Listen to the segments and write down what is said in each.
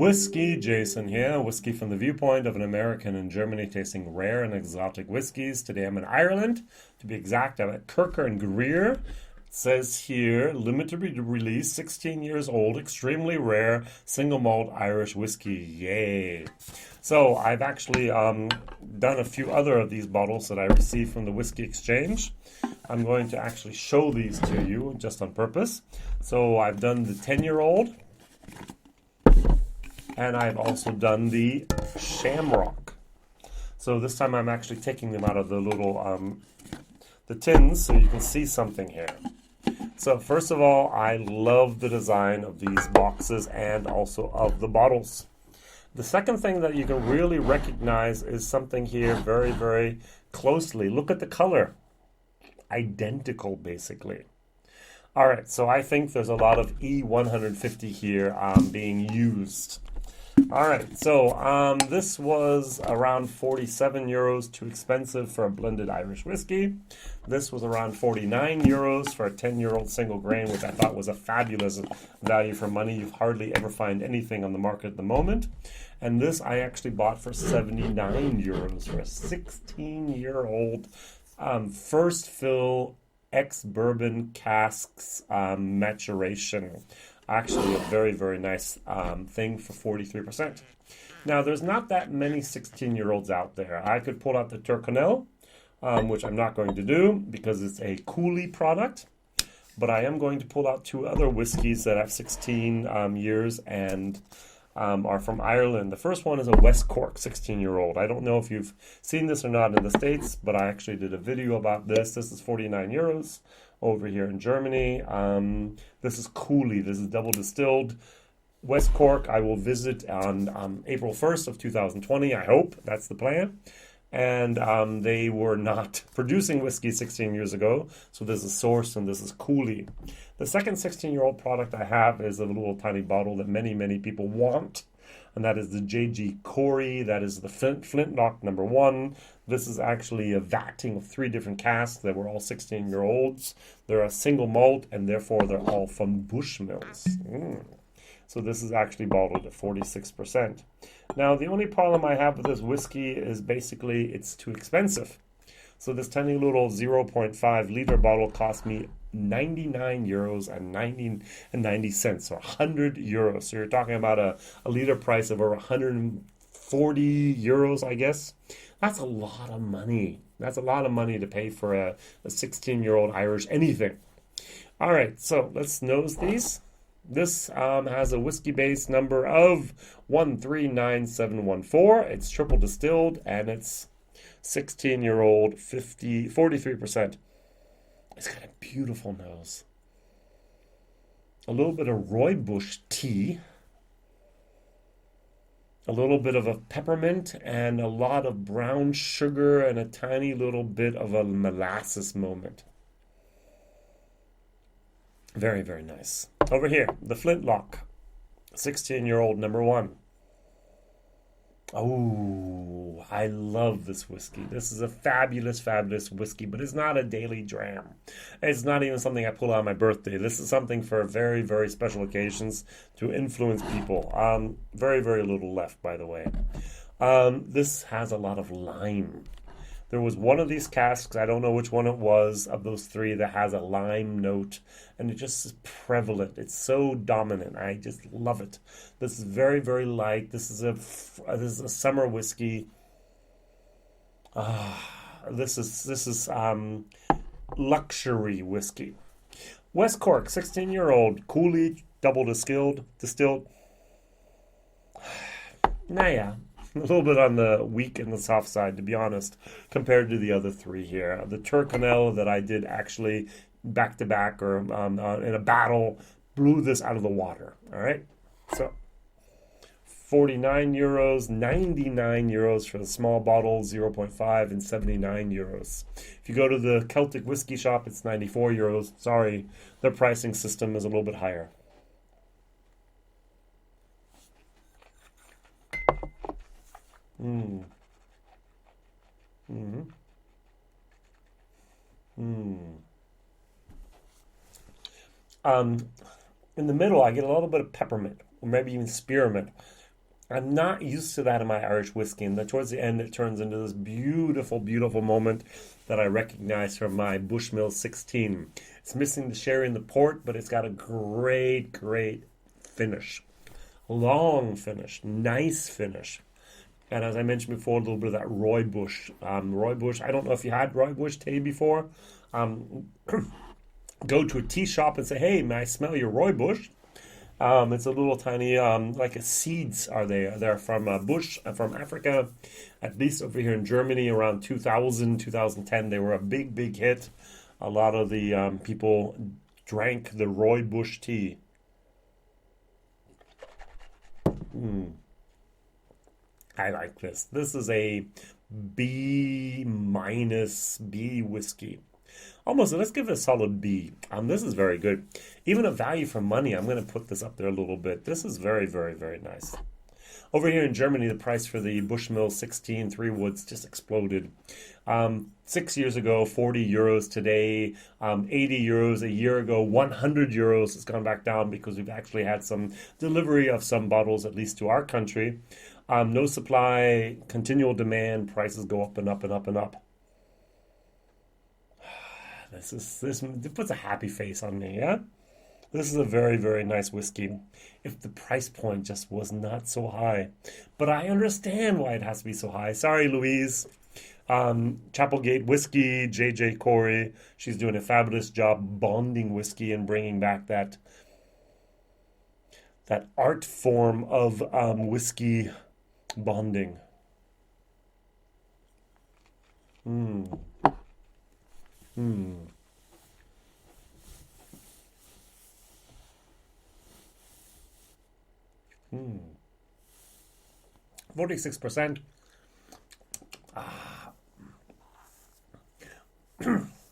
WhiskyJason here, whiskey from the viewpoint of an American in Germany tasting rare and exotic whiskeys. Today I'm in Ireland. To be exact, I'm at Kirker Greer. It says here, limited release, 16 years old, extremely rare, single malt Irish whiskey. Yay. So I've actually done a few other of these bottles that I received from the Whiskey Exchange. I'm going to actually show these to you just on purpose. So I've done the 10-year-old. And I've also done the Shamrock. So this time I'm actually taking them out of the little, the tins so you can see something here. So first of all, I love the design of these boxes and also of the bottles. The second thing that you can really recognize is something here very, very closely. Look at the color. Identical, basically. All right, so I think there's a lot of E150 here being used. All right, so this was around 47 euros, too expensive for a blended Irish whiskey. This was around 49 euros for a 10-year-old single grain, which I thought was a fabulous value for money. You hardly ever find anything on the market at the moment. And this I actually bought for 79 euros for a 16-year-old first fill ex-bourbon casks maturation. Actually a very, very nice thing for 43%. Now, there's not that many 16-year-olds out there. I could pull out the Turcanel, which I'm not going to do because it's a Cooley product. But I am going to pull out two other whiskeys that have 16 years and are from Ireland. The first one is a West Cork 16-year-old. I don't know if you've seen this or not in the States, but I actually did a video about this. This is 49 euros. Over here in Germany. This is Cooley. This is double distilled. West Cork, I will visit on April 1st of 2020. I hope. That's the plan. And they were not producing whiskey 16 years ago. So this is Source and this is Cooley. The second 16-year-old product I have is a little tiny bottle that many, many people want. And that is the J.G. Corey. That is the Flintlock number 1. This is actually a vatting of 3 different casks that were all 16-year-olds. They're a single malt, and therefore they're all from Bushmills. So this is actually bottled at 46%. Now, the only problem I have with this whiskey is basically it's too expensive. So this tiny little 0.5 liter bottle cost me 99 euros and 90 cents, so 100 euros. So you're talking about a liter price of over 140 euros, I guess. That's a lot of money. That's a lot of money to pay for a 16-year-old Irish anything. All right, so let's nose these. This has a whiskey base number of 139714. It's triple distilled, and it's 16-year-old, 43%. It's got a beautiful nose. A little bit of rooibos tea. A little bit of a peppermint and a lot of brown sugar and a tiny little bit of a molasses moment. Very, very nice. Over here, the Flintlock, 16-year-old number 1. Oh, I love this whiskey. This is a fabulous, fabulous whiskey, but it's not a daily dram. It's not even something I pull out on my birthday. This is something for very, very special occasions to influence people. Very, very little left, by the way. This has a lot of lime. There was one of these casks, I don't know which one it was, of those 3 that has a lime note, and it just is prevalent. It's so dominant. I just love it. This is very, very light. This is a summer whiskey. This is luxury whiskey. West Cork, 16-year-old, Cooley, double distilled. Naya. A little bit on the weak and the soft side, to be honest, compared to the other 3 here. The Turcanel that I did actually back-to-back or in a battle blew this out of the water. All right? So 49 euros, 99 euros for the small bottle, 0.5, and 79 euros. If you go to the Celtic whiskey shop, it's 94 euros. Sorry, their pricing system is a little bit higher. In the middle, I get a little bit of peppermint, or maybe even spearmint. I'm not used to that in my Irish whiskey, and then towards the end it turns into this beautiful, beautiful moment that I recognize from my Bushmill 16. It's missing the sherry and the port, but it's got a great, great finish. Long finish, nice finish. And as I mentioned before, a little bit of that rooibos. Rooibos, I don't know if you had rooibos tea before. Go to a tea shop and say, hey, may I smell your rooibos? It's a little tiny, like a seeds are they? They're from a bush from Africa. At least over here in Germany around 2000, 2010, they were a big, big hit. A lot of the people drank the rooibos tea. I like this. This is a B minus B whiskey. Almost, let's give it a solid B. This is very good. Even a value for money, I'm going to put this up there a little bit. This is very, very, very nice. Over here in Germany, the price for the Bushmill 16 Three Woods just exploded. 6 years ago, 40 euros today, 80 euros a year ago, 100 euros. It's gone back down because we've actually had some delivery of some bottles, at least to our country. No supply, continual demand, prices go up and up and up and up. This puts a happy face on me, yeah? This is a very, very nice whiskey. If the price point just was not so high. But I understand why it has to be so high. Sorry, Louise. Chapelgate Whiskey, JJ Corey. She's doing a fabulous job bonding whiskey and bringing back that art form of whiskey bonding. Mm. Mm. 46%.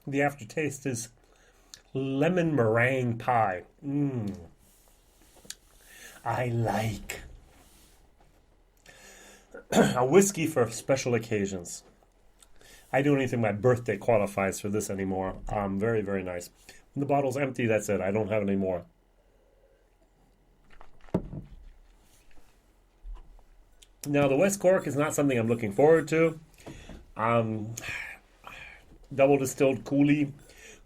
The aftertaste is lemon meringue pie. I like a whiskey for special occasions. I don't even think my birthday qualifies for this anymore. Very, very nice. When the bottle's empty, that's it. I don't have any more. Now, the West Cork is not something I'm looking forward to. Double distilled Cooley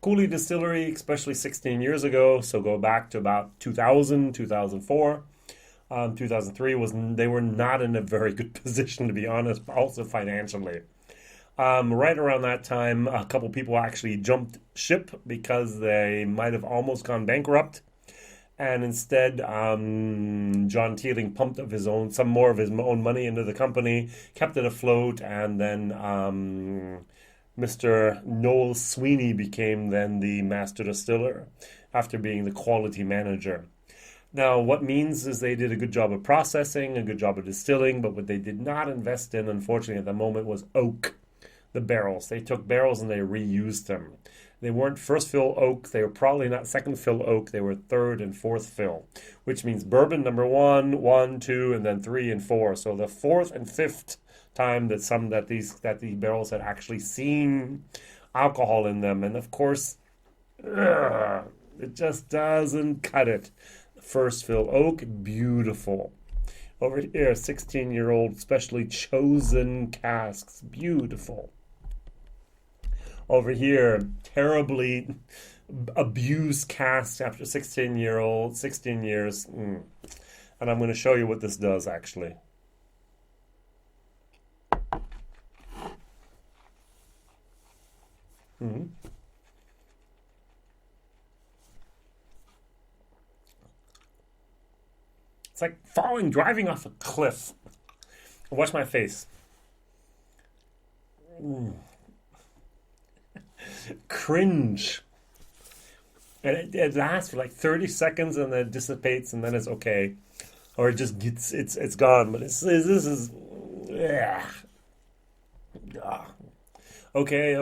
Distillery, especially 16 years ago. So go back to about 2000, 2004. 2003 they were not in a very good position, to be honest, also financially. Right around that time, a couple people actually jumped ship because they might have almost gone bankrupt. And instead, John Teeling pumped up some more of his own money into the company, kept it afloat, and then Mr. Noel Sweeney became then the master distiller after being the quality manager. Now, what means is they did a good job of processing, a good job of distilling, but what they did not invest in, unfortunately, at the moment was oak, the barrels. They took barrels and they reused them. They weren't first fill oak. They were probably not second fill oak. They were third and fourth fill, which means bourbon number 1, 2, and then 3 and 4. So the fourth and fifth time that these barrels had actually seen alcohol in them, and of course, it just doesn't cut it. First fill oak, beautiful. Over here, 16-year-old specially chosen casks, beautiful. Over here, terribly abused casks after 16 years. And I'm going to show you what this does, actually. It's like driving off a cliff. Watch my face. Cringe. And it lasts for like 30 seconds and then it dissipates and then it's okay. Or it just gets, it's gone. But this is, yeah. Okay.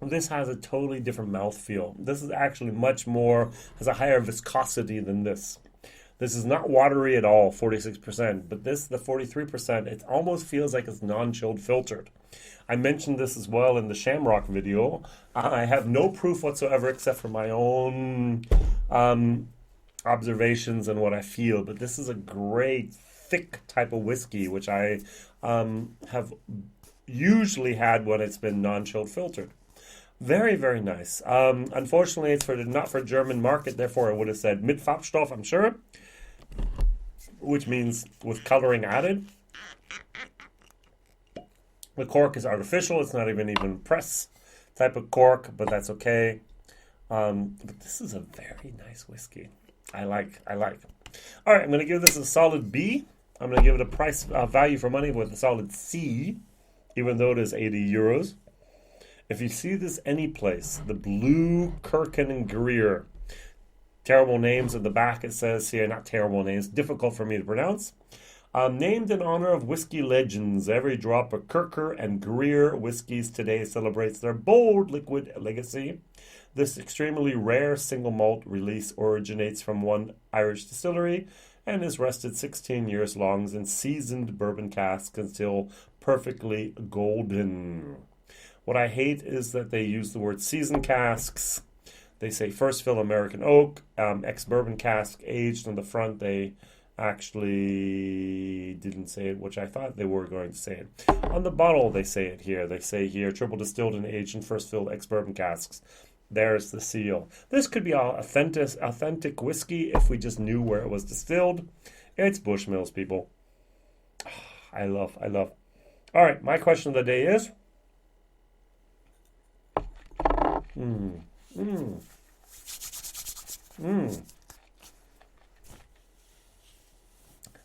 This has a totally different mouthfeel. This is actually has a higher viscosity than this. This is not watery at all, 46%, but the 43%, it almost feels like it's non-chilled filtered. I mentioned this as well in the Shamrock video. I have no proof whatsoever except for my own observations and what I feel, but this is a great thick type of whiskey, which I have usually had when it's been non-chilled filtered. Very, very nice. Unfortunately, it's not for German market, therefore I would have said mit Farbstoff, I'm sure, which means with coloring added. The cork is artificial. It's not even press type of cork, but that's okay. But this is a very nice whiskey. I like. All right, I'm going to give this a solid B. I'm going to give it a price value for money with a solid C, even though it is 80 euros. If you see this any place, the blue Kirker Greer, terrible names at the back, it says here, not terrible names, difficult for me to pronounce. Named in honor of whiskey legends, every drop of Kirker and Greer whiskies today celebrates their bold liquid legacy. This extremely rare single malt release originates from one Irish distillery and is rested 16 years long in seasoned bourbon casks until perfectly golden. What I hate is that they use the word seasoned casks. They say first fill American oak, ex-bourbon cask aged on the front. They actually didn't say it, which I thought they were going to say it. On the bottle, they say it here. They say here, triple distilled and aged in first filled ex-bourbon casks. There's the seal. This could be authentic whiskey if we just knew where it was distilled. It's Bushmills, people. I love. All right, my question of the day is...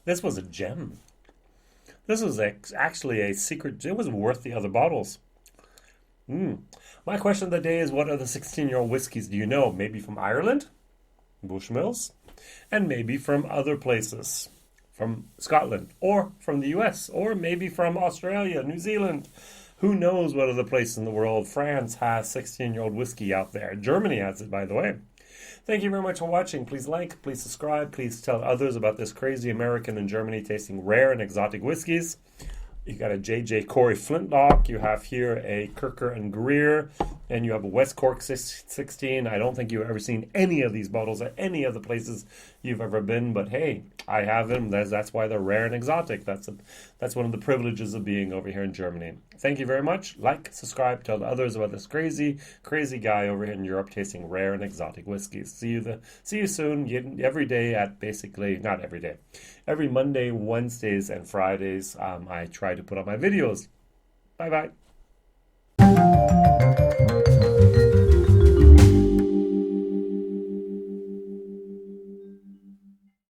This was a gem. This was actually a secret. It was worth the other bottles. My question of the day is, what are the 16-year-old whiskeys do you know? Maybe from Ireland, Bushmills, and maybe from other places, from Scotland, or from the US, or maybe from Australia, New Zealand. Who knows what other place in the world? France has 16-year-old whiskey out there. Germany has it, by the way. Thank you very much for watching. Please like, please subscribe, please tell others about this crazy American and Germany tasting rare and exotic whiskeys. You got a J.J. Corey Flintlock. You have here a Kirker and Greer, and you have a West Cork 16. I don't think you've ever seen any of these bottles at any of the places you've ever been, but hey, I have them. That's why they're rare and exotic. That's one of the privileges of being over here in Germany. Thank you very much. Like, subscribe, tell others about this crazy guy over here in Europe tasting rare and exotic whiskeys. See you soon. Every day at basically, not every day. Every Monday, Wednesdays, and Fridays, I try to put up my videos. Bye-bye.